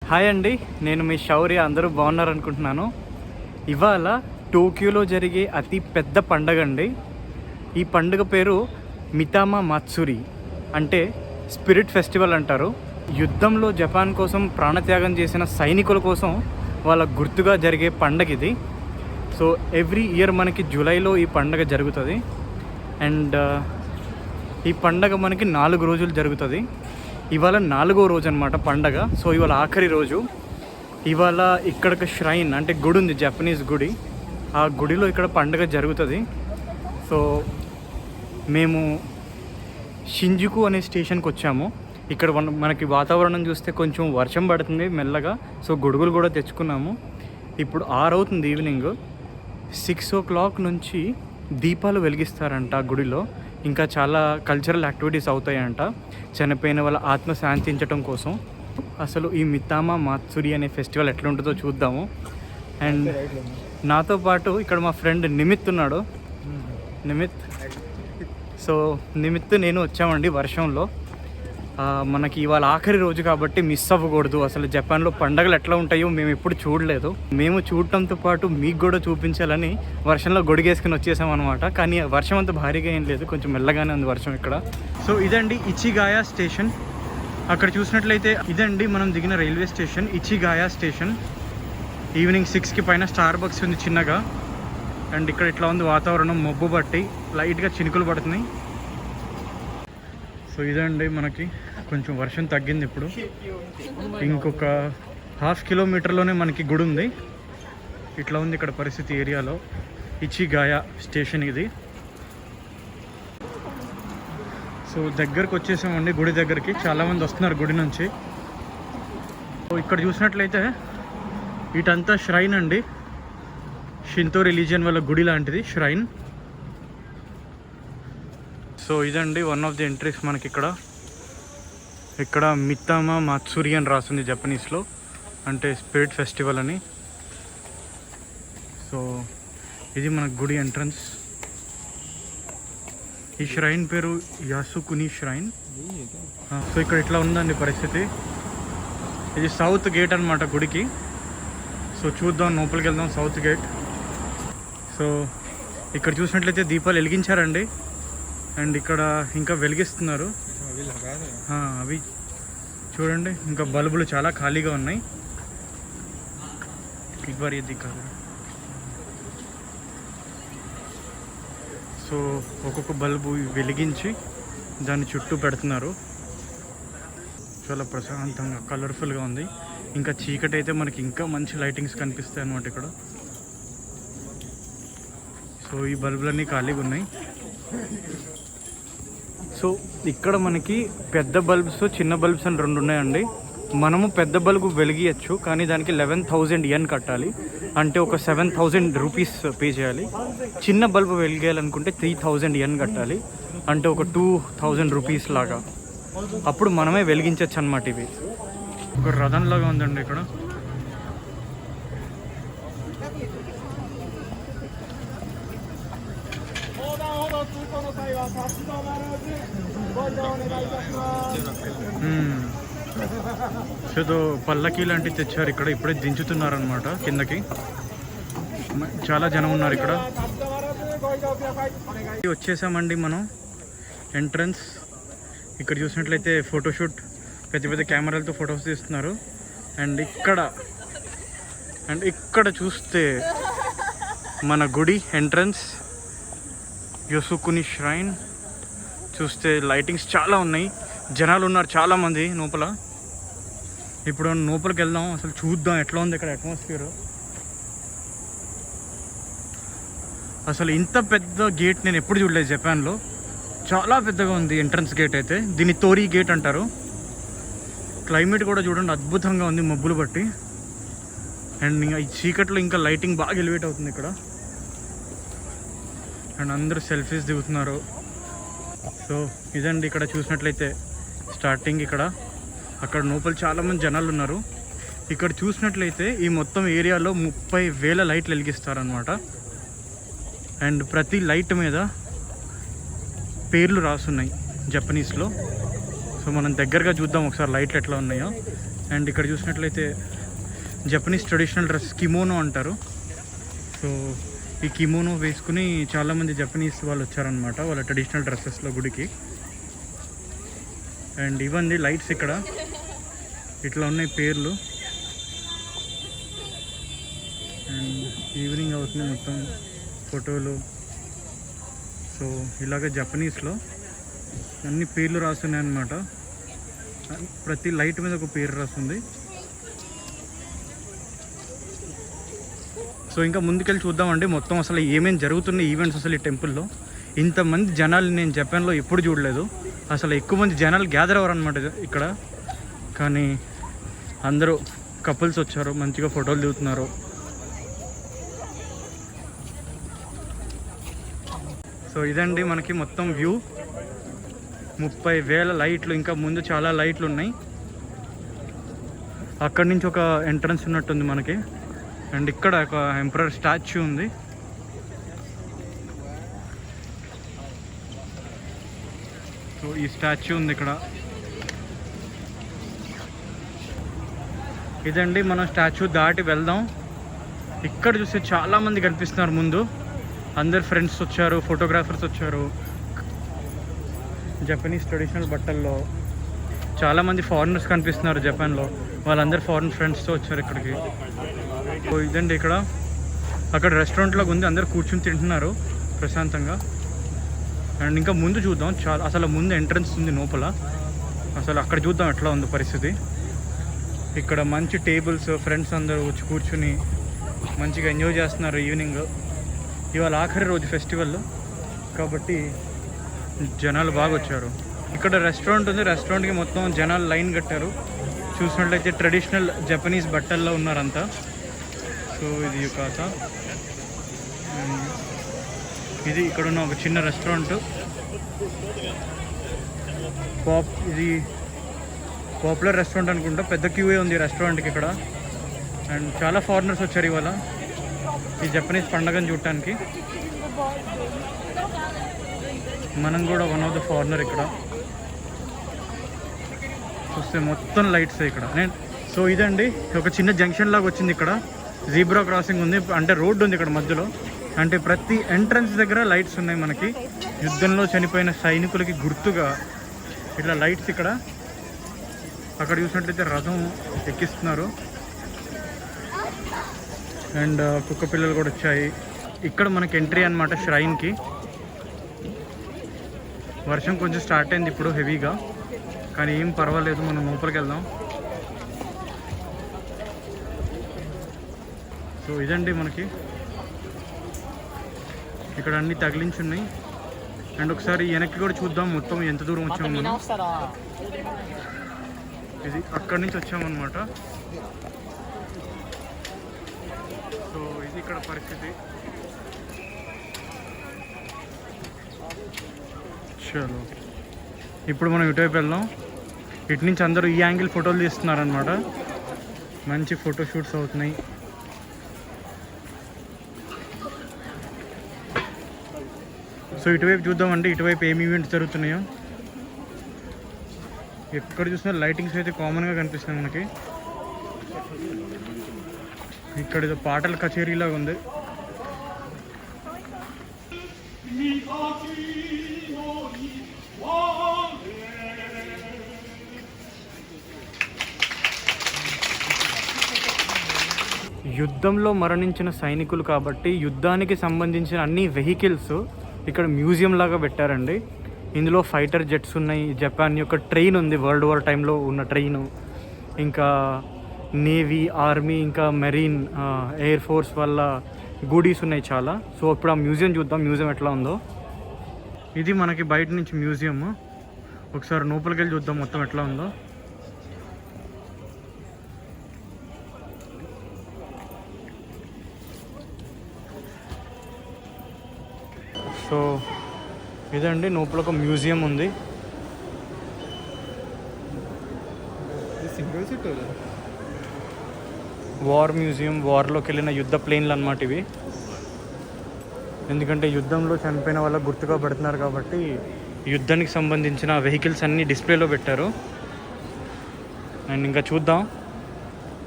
Hi అండి, నేను మీ శౌర్య. అందరూ బాగున్నారనుకుంటున్నాను. ఇవాళ టోక్యోలో జరిగే అతి పెద్ద పండగ అండి. ఈ పండుగ పేరు మితామా మాత్సురి, అంటే స్పిరిట్ ఫెస్టివల్ అంటారు. యుద్ధంలో జపాన్ కోసం ప్రాణత్యాగం చేసిన సైనికుల కోసం వాళ్ళ గుర్తుగా జరిగే పండగ ఇది. సో ఎవ్రీ ఇయర్ మనకి జూలైలో ఈ పండగ జరుగుతుంది. అండ్ ఈ పండగ మనకి 4 రోజులు జరుగుతుంది. ఇవాళ 4వ రోజు అనమాట పండగ. సో ఇవాళ ఆఖరి రోజు. ఇవాళ ఇక్కడికి ష్రైన్ అంటే గుడి ఉంది, జపనీస్ గుడి. ఆ గుడిలో ఇక్కడ పండగ జరుగుతుంది. సో మేము షింజుకు అనే స్టేషన్కి వచ్చాము. ఇక్కడ మనకి వాతావరణం చూస్తే కొంచెం వర్షం పడుతుంది మెల్లగా. సో గొడుగులు కూడా తెచ్చుకున్నాము. ఇప్పుడు 6 అవుతుంది ఈవినింగ్. 6 o'clock నుంచి దీపాలు వెలిగిస్తారంట గుడిలో. ఇంకా చాలా కల్చరల్ యాక్టివిటీస్ అవుతాయంట చనిపోయిన వాళ్ళ ఆత్మ శాంతించడం కోసం. అసలు ఈ మితామా మాత్సురి అనే ఫెస్టివల్ ఎట్లా ఉంటుందో చూద్దాము. అండ్ నాతో పాటు ఇక్కడ మా ఫ్రెండ్ నిమిత్ ఉన్నాడు. సో నిమిత్ నేను వచ్చామండి వర్షంలో. మనకి ఇవాళ ఆఖరి రోజు కాబట్టి మిస్ అవ్వకూడదు. అసలు జపాన్లో పండగలు ఎట్లా ఉంటాయో మేము ఎప్పుడు చూడలేదు. మేము చూడటంతో పాటు మీకు కూడా చూపించాలని వర్షంలో గొడిగేసుకుని వచ్చేసామన్నమాట. కానీ వర్షం అంత భారీగా ఏం లేదు, కొంచెం మెల్లగానే ఉంది వర్షం ఇక్కడ. సో ఇదండి ఇచిగాయా స్టేషన్. అక్కడ చూసినట్లయితే ఇదండి మనం దిగిన రైల్వే స్టేషన్, ఇచిగాయా స్టేషన్. ఈవినింగ్ 6కి పైన స్టార్ బక్స్ ఉంది చిన్నగా. అండ్ ఇక్కడ ఇట్లా ఉంది వాతావరణం, మబ్బు బట్టి లైట్గా చినుకులు పడుతున్నాయి. సో ఇదండి మనకి కొంచెం వర్షం తగ్గింది ఇప్పుడు. ఇంకొక 1/2 కిలోమీటర్లోనే మనకి గుడి ఉంది. ఇట్లా ఉంది ఇక్కడ పరిస్థితి ఏరియాలో. ఇచిగాయా స్టేషన్ ఇది. సో దగ్గరకు వచ్చేసామండి గుడి దగ్గరికి. చాలామంది వస్తున్నారు గుడి నుంచి. సో ఇక్కడ చూసినట్లయితే ఇటంతా ష్రైన్ అండి. షింతో రిలీజియన్ వాళ్ళ గుడి లాంటిది ష్రైన్. సో ఇదండి వన్ ఆఫ్ ది ఎంట్రీస్ మనకి ఇక్కడ మితామా మాత్సురి అని రాస్తుంది జపనీస్లో, అంటే స్పిరిట్ ఫెస్టివల్ అని. సో ఇది మన గుడి ఎంట్రన్స్. ఈ ష్రైన్ పేరు యాసుకుని ష్రైన్. సో ఇక్కడ ఇట్లా ఉందండి పరిస్థితి. ఇది సౌత్ గేట్ అనమాట గుడికి. సో చూద్దాం, లోపలికి వెళ్దాం. South gate. సో ఇక్కడ చూసినట్లయితే దీపాలు వెలిగించారండి. అండ్ ఇక్కడ ఇంకా వెలిగిస్తున్నారు. అవి చూడండి, ఇంకా బల్బులు చాలా ఖాళీగా ఉన్నాయి. సో ఒక్కొక్క బల్బు వెలిగించి దాన్ని చుట్టూ పెడుతున్నారు. చాలా ప్రశాంతంగా కలర్ఫుల్గా ఉంది. ఇంకా చీకటి అయితే మనకి ఇంకా మంచి లైటింగ్స్ కనిపిస్తాయి అన్నమాట ఇక్కడ. సో ఈ బల్బులన్నీ ఖాళీగా ఉన్నాయి. సో ఇక్కడ మనకి పెద్ద బల్బ్స్, చిన్న బల్బ్స్ అని 2 ఉన్నాయండి. మనము పెద్ద బల్బు వెలిగించచ్చు, కానీ దానికి 11,000 yen కట్టాలి. అంటే ఒక 7,000 రూపీస్ పే చేయాలి. చిన్న బల్బు వెలిగేయాలనుకుంటే 3,000 yen కట్టాలి. అంటే ఒక 2,000 రూపీస్ లాగా. అప్పుడు మనమే వెలిగించవచ్చు అన్నమాట. ఇవి ఒక రథంలాగా ఉందండి ఇక్కడ. ఏదో పల్లకి లాంటివి తెచ్చారు ఇక్కడ. ఇప్పుడే దించుతున్నారనమాట కిందకి. చాలా జనం ఉన్నారు ఇక్కడ. వచ్చేసామండి మనం ఎంట్రన్స్. ఇక్కడ చూసినట్లయితే ఫోటోషూట్, పెద్ద పెద్ద కెమెరాలతో ఫొటోస్ తీస్తున్నారు. అండ్ ఇక్కడ చూస్తే మన గుడి ఎంట్రన్స్ యాసుకుని ష్రైన్. చూస్తే లైటింగ్స్ చాలా ఉన్నాయి, జనాలు ఉన్నారు చాలామంది లోపల. ఇప్పుడు లోపలికి వెళ్దాం, అసలు చూద్దాం ఎట్లా ఉంది ఇక్కడ అట్మాస్ఫియర్. అసలు ఇంత పెద్ద గేట్ నేను ఎప్పుడు చూడలేదు జపాన్లో. చాలా పెద్దగా ఉంది ఎంట్రన్స్ గేట్ అయితే. దీన్ని తోరీ గేట్ అంటారు. క్లైమేట్ కూడా చూడండి అద్భుతంగా ఉంది మబ్బులు బట్టి. అండ్ ఇంకా ఈ చీకట్లో ఇంకా లైటింగ్ బాగా ఎలివేట్ అవుతుంది ఇక్కడ. అండ్ అందరూ సెల్ఫీస్ దిగుతున్నారు. సో ఇదండి ఇక్కడ చూసినట్లయితే స్టార్టింగ్ ఇక్కడ. అక్కడ లోపల చాలామంది జనాలు ఉన్నారు. ఇక్కడ చూసినట్లయితే ఈ మొత్తం ఏరియాలో 30,000 లైట్లు వెలిగిస్తారనమాట. అండ్ ప్రతి లైట్ మీద పేర్లు రాసున్నాయి జపనీస్లో. సో మనం దగ్గరగా చూద్దాం ఒకసారి లైట్లు ఎట్లా ఉన్నాయో. అండ్ ఇక్కడ చూసినట్లయితే జపనీస్ ట్రెడిషనల్ డ్రెస్ కిమోనో అంటారు. సో ఈ కిమోనో వేసుకుని చాలామంది జపనీస్ వాళ్ళు వచ్చారనమాట వాళ్ళ ట్రెడిషనల్ డ్రెస్సెస్లో గుడికి. అండ్ ఇవన్నీ లైట్స్ ఇక్కడ ఇట్లా ఉన్నాయి పేర్లు. అండ్ ఈవినింగ్ అవుతుంది, మొత్తం ఫోటోలు. సో ఇలాగ జపనీస్లో అన్ని పేర్లు రాస్తున్నాయి అన్నమాట. ప్రతి లైట్ మీద ఒక పేరు రాస్తుంది. సో ఇంకా ముందుకెళ్ళి చూద్దామండి మొత్తం అసలు ఏమేమి జరుగుతున్నాయి ఈవెంట్స్ అసలు ఈ టెంపుల్లో. ఇంతమంది జనాలు నేను జపాన్లో ఎప్పుడు చూడలేదు. అసలు ఎక్కువ మంది జనాలు గ్యాదర్ అవ్వరు అనమాట ఇక్కడ. కానీ అందరూ కపుల్స్ వచ్చారు, మంచిగా ఫోటోలు దిగుతున్నారు. సో ఇదండి మనకి మొత్తం వ్యూ. 30,000 లైట్లు, ఇంకా ముందు చాలా లైట్లు ఉన్నాయి. అక్కడి నుంచి ఒక ఎంట్రన్స్ ఉన్నట్టుంది మనకి. అండ్ ఇక్కడ ఒక ఎంపరర్ స్టాచ్యూ ఉంది. సో ఈ స్టాచ్యూ ఉంది ఇక్కడ. ఇదండి మనం స్టాచ్యూ దాటి వెళ్దాం. ఇక్కడ చూస్తే చాలామంది కనిపిస్తున్నారు ముందు. అందరు ఫ్రెండ్స్ వచ్చారు, ఫోటోగ్రాఫర్స్ వచ్చారు. జపనీస్ ట్రెడిషనల్ బట్టల్లో చాలామంది ఫారినర్స్ కనిపిస్తున్నారు జపాన్లో. వాళ్ళందరూ ఫారిన్ ఫ్రెండ్స్తో వచ్చారు ఇక్కడికి. సో ఇదండి ఇక్కడ. అక్కడ రెస్టారెంట్ లాగా ఉంది, అందరు కూర్చుని తింటున్నారు ప్రశాంతంగా. అండ్ ఇంకా ముందు చూద్దాం. అసలు ముందు ఎంట్రన్స్ ఉంది లోపల. అసలు అక్కడ చూద్దాం ఎట్లా ఉంది పరిస్థితి. ఇక్కడ మంచి టేబుల్స్, ఫ్రెండ్స్ అందరూ వచ్చి కూర్చుని మంచిగా ఎంజాయ్ చేస్తున్నారు ఈవినింగ్. ఇవాళ ఆఖరి రోజు ఫెస్టివల్ కాబట్టి జనాలు బాగా వచ్చారు. ఇక్కడ రెస్టారెంట్ ఉంది, రెస్టారెంట్కి మొత్తం జనాలు లైన్ కట్టారు. చూసినట్లయితే ట్రెడిషనల్ జపనీస్ బట్టల్లో ఉన్నారంతా. సో ఇది యుకాసా. ఇది ఇక్కడ ఉన్న ఒక చిన్న రెస్టారెంట్. ఇది పాపులర్ రెస్టారెంట్ అనుకుంటా, పెద్ద క్యూఏ ఉంది రెస్టారెంట్కి ఇక్కడ. అండ్ చాలా ఫారినర్స్ వచ్చారు ఇవాళ ఈ జపనీస్ పండుగను చూడటానికి. మనం కూడా వన్ ఆఫ్ ద ఫారినర్ ఇక్కడ. చూస్తే మొత్తం లైట్స్ ఇక్కడ. సో ఇదండి ఒక చిన్న జంక్షన్ లాగా వచ్చింది. ఇక్కడ జీబ్రా క్రాసింగ్ ఉంది, అంటే రోడ్డు ఉంది ఇక్కడ మధ్యలో. అంటే ప్రతి ఎంట్రన్స్ దగ్గర లైట్స్ ఉన్నాయి మనకి. యుద్ధంలో చనిపోయిన సైనికులకి గుర్తుగా ఇట్లా లైట్స్ ఇక్కడ. అక్కడ చూసినట్లయితే రథం ఎక్కిస్తున్నారు. అండ్ కుక్క పిల్లలు కూడా వచ్చాయి. ఇక్కడ మనకి ఎంట్రీ అనమాట ష్రైన్కి. వర్షం కొంచెం స్టార్ట్ అయింది ఇప్పుడు హెవీగా, కానీ ఏం పర్వాలేదు, మనం లోపలికి వెళ్దాం. సో ఇదండి మనకి ఇక్కడ అన్నీ తగిలించున్నాయి. అండ్ ఒకసారి వెనక్కి కూడా చూద్దాం మొత్తం ఎంత దూరం వచ్చాము మనం. ఇది అక్కడి నుంచి వచ్చామన్నమాట. సో ఇది ఇక్కడ పరిస్థితి. చలో ఇప్పుడు మనం ఇటువైపు వెళ్దాం. ఇటు నుంచి అందరూ ఈ యాంగిల్ ఫోటోలు తీస్తున్నారనమాట. మంచి ఫోటో షూట్స్ అవుతున్నాయి. సో ఇటువైపు చూద్దామండి, ఇటువైపు ఏమి ఈవెంట్స్ జరుగుతున్నాయో. ఎక్కడ చూసినా లైటింగ్స్ అయితే కామన్గా కనిపిస్తున్నాయి మనకి. ఇక్కడ ఏదో పాటల కచేరీలాగా ఉంది. యుద్ధంలో మరణించిన సైనికులు కాబట్టి యుద్ధానికి సంబంధించిన అన్ని వెహికల్స్ ఇక్కడ మ్యూజియం లాగా పెట్టారండి. ఇందులో ఫైటర్ జెట్స్ ఉన్నాయి, జపాన్ యొక్క ట్రైన్ ఉంది, వరల్డ్ వార్ టైంలో ఉన్న ట్రైను, ఇంకా నేవీ, ఆర్మీ, ఇంకా మెరీన్, ఎయిర్ ఫోర్స్ వల్ల గూడీస్ ఉన్నాయి చాలా. సో ఇప్పుడు ఆ మ్యూజియం చూద్దాం, మ్యూజియం ఎట్లా ఉందో. ఇది మనకి బయట నుంచి మ్యూజియం. ఒకసారి లోపలికి వెళ్ళి చూద్దాం మొత్తం ఎట్లా ఉందో. సో ఇదండి లోపల ఒక మ్యూజియం ఉంది. వార్ మ్యూజియం, వార్లోకి వెళ్ళిన యుద్ధ ప్లేన్లు అన్నమాట ఇవి. ఎందుకంటే యుద్ధంలో చనిపోయిన వాళ్ళకి గుర్తుగా పెడుతున్నారు కాబట్టి యుద్ధానికి సంబంధించిన వెహికల్స్ అన్నీ డిస్ప్లేలో పెట్టారు. అండ్ ఇంకా చూద్దాం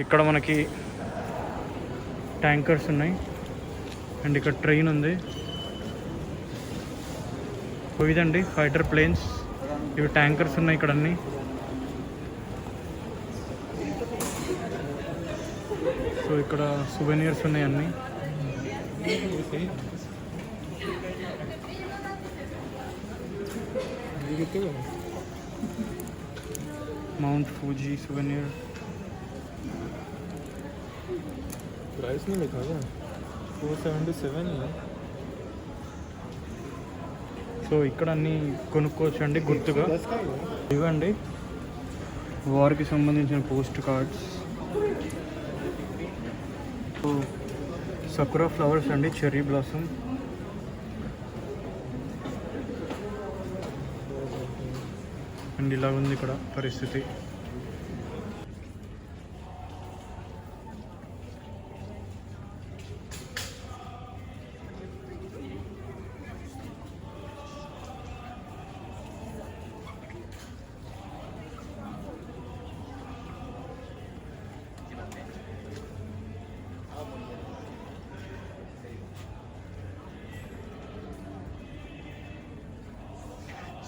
ఇక్కడ మనకి ట్యాంకర్స్ ఉన్నాయి అండ్ ఇక్కడ ట్రైన్ ఉంది. ఇదండి ఫైటర్ ప్లేన్స్, ఇవి ట్యాంకర్స్ ఉన్నాయి ఇక్కడ అన్నీ. సో ఇక్కడ సువెనీర్స్ ఉన్నాయి అన్నీ. माउंट फूजी सुवेनियर प्राइस नहीं लिखा क्या? 477 है. సో ఇక్కడ అన్నీ కొనుక్కోవచ్చు అండి గుర్తుగా. ఇవ్వండి వార్కి సంబంధించిన పోస్ట్ కార్డ్స్. సకురా ఫ్లవర్స్ అండి, చెర్రీ బ్లాసమ్. అండ్ ఇలా ఉంది ఇక్కడ పరిస్థితి.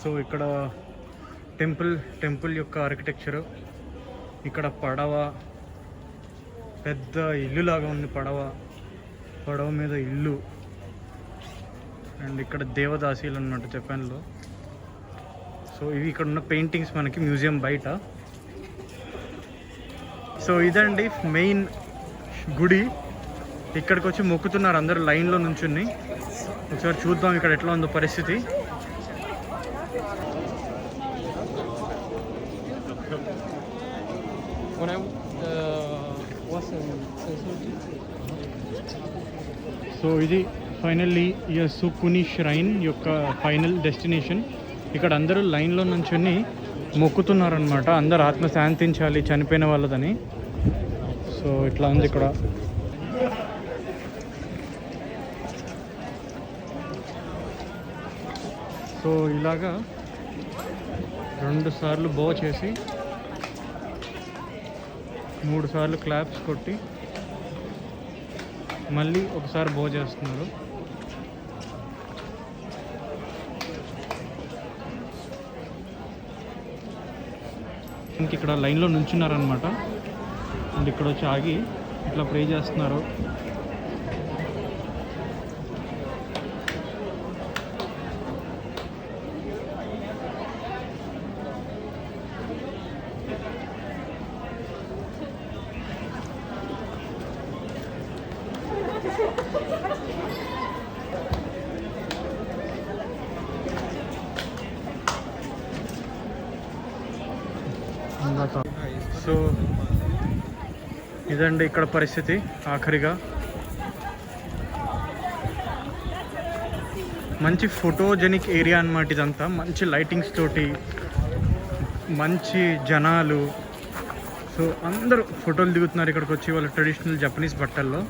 సో ఇక్కడ టెంపుల్ యొక్క ఆర్కిటెక్చరు. ఇక్కడ పడవ, పెద్ద ఇల్లు లాగా ఉంది పడవ మీద ఇల్లు. అండ్ ఇక్కడ దేవదాసీలు అన్నమాట జపాన్లో. సో ఇవి ఇక్కడ ఉన్న పెయింటింగ్స్ మనకి మ్యూజియం బయట. సో ఇదండి మెయిన్ గుడి. ఇక్కడికి వచ్చి మొక్కుతున్నారు అందరూ లైన్లో నుంచుని. ఒకసారి చూద్దాం ఇక్కడ ఎట్లా ఉందో పరిస్థితి. When I was in Sensoji. So ఇది ఫైనల్లీ యసుకుని ష్రైన్ యొక్క ఫైనల్ డెస్టినేషన్. ఇక్కడ అందరూ లైన్లో నుంచుని మొక్కుతున్నారనమాట, అందరు ఆత్మ శాంతించాలి చనిపోయిన వాళ్ళదని. సో ఇట్లా ఉంది ఇక్కడ. సో ఇలాగా 2 సార్లు బో చేసి 3 సార్లు క్లాప్స్ కొట్టి మళ్ళీ ఒకసారి బో చేస్తున్నారు. ఇంక ఇక్కడ లైన్లో నుంచున్నారనమాట. అండ్ ఇక్కడ వచ్చి ఆగి ఇట్లా ప్రే చేస్తున్నారు. సో ఇదండి ఇక్కడ పరిస్థితి ఆఖరిగా. మంచి ఫోటోజెనిక్ ఏరియా అన్నమాట ఇదంతా. మంచి లైటింగ్స్ తోటి, మంచి జనాలు. సో అందరూ ఫోటోలు దిగుతున్నారు ఇక్కడికి వచ్చి వాళ్ళ ట్రెడిషనల్ జపనీస్ బట్టల్లో.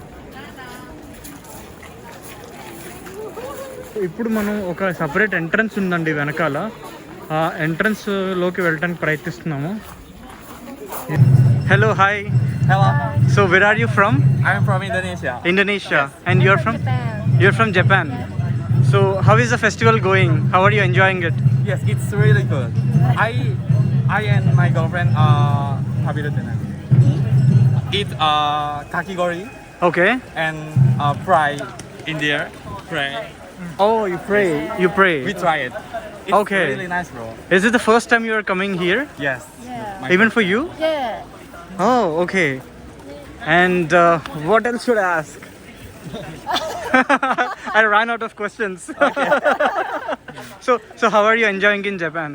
ఇప్పుడు మనం ఒక సపరేట్ ఎంట్రన్స్ ఉందండి వెనకాల, ఆ ఎంట్రన్స్లోకి వెళ్ళడానికి ప్రయత్నిస్తున్నాము. Hello, hi. Hello. So where are you from? I'm from Indonesia. Indonesia. Yes. And you're from? Japan. You're from Japan. So how is the festival going? How are you enjoying it? Yes, it's really good. I and my girlfriend eat kakigori Okay. and fry in there. Fry. Oh, you pray. You pray. We try it. It's Okay. really nice, bro. Is it the first time you are coming here? Yes. Yeah. My Even for you? Yeah. Oh, okay. And what else should I ask? I ran out of questions. So how are you enjoying in Japan?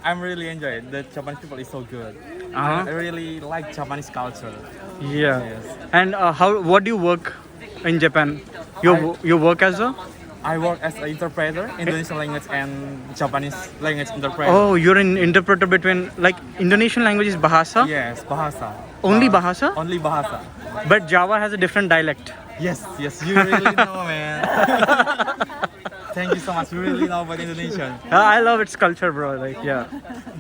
I'm really enjoying it. The Japanese people is so good. Uh-huh. I really like Japanese culture. Yeah. Yes. And what do you work in Japan? You work as a? I work as an interpreter, Indonesian language and Japanese language interpreter. Oh, you're an interpreter between, like, Indonesian language is Bahasa? Yes, Bahasa. Only Bahasa? Only Bahasa. But Java has a different dialect. Yes, yes, you really know, man. Thank you so much. You really know about Indonesian. I love its culture, bro. Like, yeah.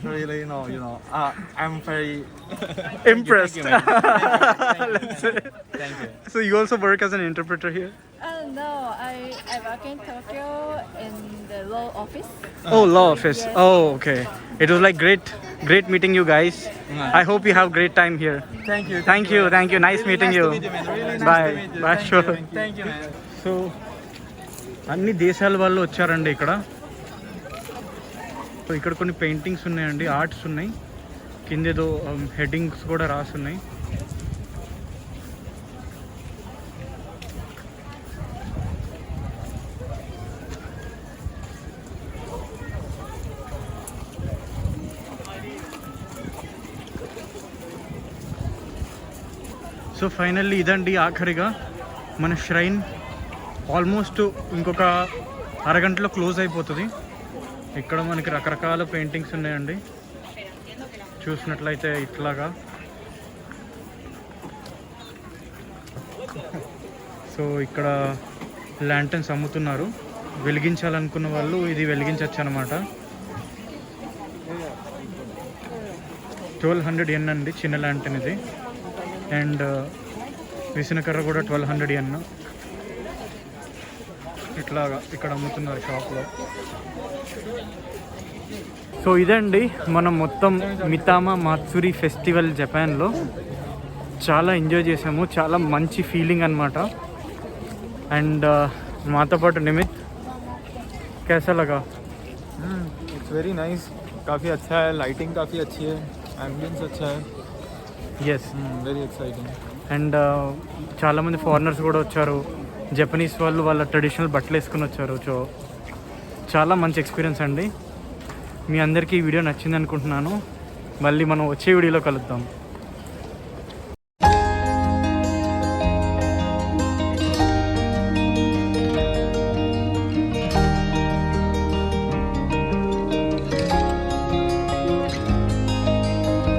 You really know, you know. I'm very Impressed. Thank you, man. Let's say. Thank you. So you also work as an interpreter here? No, I work in Tokyo in the law office. Oh, law office. Yes. Oh, okay. It was like great meeting you guys. I hope you have great time here. Thank you. Thank you. Nice Really meeting nice you. to meet you, man. Really nice Bye. to meet you. Bye, Thank sure. you. Thank you, man. So అన్ని దేశాల వాళ్ళు వచ్చారండి ఇక్కడ. So ఇక్కడ కొన్ని paintings ఉన్నాయండి, arts ఉన్నాయి, కిందేదో headings కూడా రాసున్నాయి. సో ఫైనల్లీ ఇదండి ఆఖరిగా మన ష్రైన్. ఆల్మోస్ట్ ఇంకొక అరగంటలో క్లోజ్ అయిపోతుంది. ఇక్కడ మనకి రకరకాల పెయింటింగ్స్ ఉన్నాయండి, చూసినట్లయితే ఇట్లాగా. సో ఇక్కడ ల్యాంటన్స్ అమ్ముతున్నారు, వెలిగించాలనుకున్న వాళ్ళు ఇది వెలిగించవచ్చు అనమాట. 1200 yen అండి చిన్న ల్యాంటన్ ఇది. అండ్ విసనకర్ర కూడా 1200 yen. ఇట్లాగా ఇక్కడ అమ్ముతున్నారు షాప్లో. సో ఇదండి మనం మొత్తం మితామా మాత్సురి ఫెస్టివల్ జపాన్లో చాలా ఎంజాయ్ చేసాము, చాలా మంచి ఫీలింగ్ అనమాట. అండ్ మాతో పాటు నిమిత్, कैसा लगा? It's very nice. काफ़ी अच्छा है. लाइटिंग काफ़ी अच्छी है. एम्बियंस अच्छा है. ఎస్. Very exciting. అండ్ చాలామంది ఫారినర్స్ కూడా వచ్చారు, జపనీస్ వాళ్ళు వాళ్ళ ట్రెడిషనల్ బట్టలు వేసుకుని వచ్చారు. సో చాలా మంచి ఎక్స్పీరియన్స్ అండి. మీ అందరికీ ఈ వీడియో నచ్చింది అనుకుంటున్నాను. మళ్ళీ మనం వచ్చే వీడియోలో కలుద్దాం.